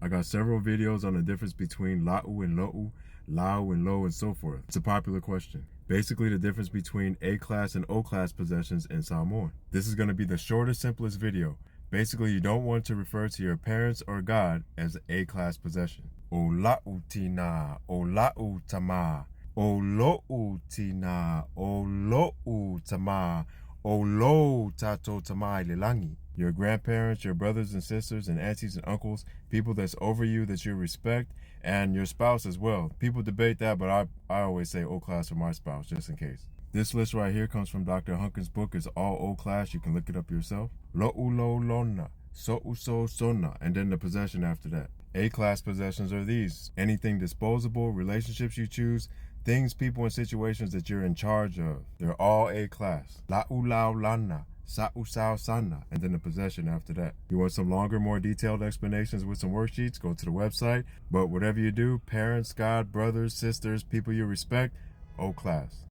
I got several videos on the difference between la'u and lo'u, lau and lo, and so forth. It's a popular question. Basically the difference between A-class and O-class possessions in Samoan. This is going to be the shortest, simplest video. Basically, you don't want to refer to your parents or God as A-class possession. O la'u tina, o la'u tama, o lo'u tina, o lo'u tama, o lo tato tama lelangi. Your grandparents, your brothers and sisters and aunties and uncles, people that's over you that you respect, and your spouse as well. People debate that, but I always say O-class for my spouse, just in case. This list right here comes from Dr. Hunkin's book. It's all O-class. You can look it up yourself. Lo'u lo lona, so'u so sona, and then the possession after that. A-class possessions are these: anything disposable, relationships you choose, things, people, and situations that you're in charge of. They're all A-class. La'u lau lana, sa'u sao sana, and then the possession after that. You want some longer, more detailed explanations with some worksheets, go to the website. But whatever you do, parents, God, brothers, sisters, people you respect, O-class.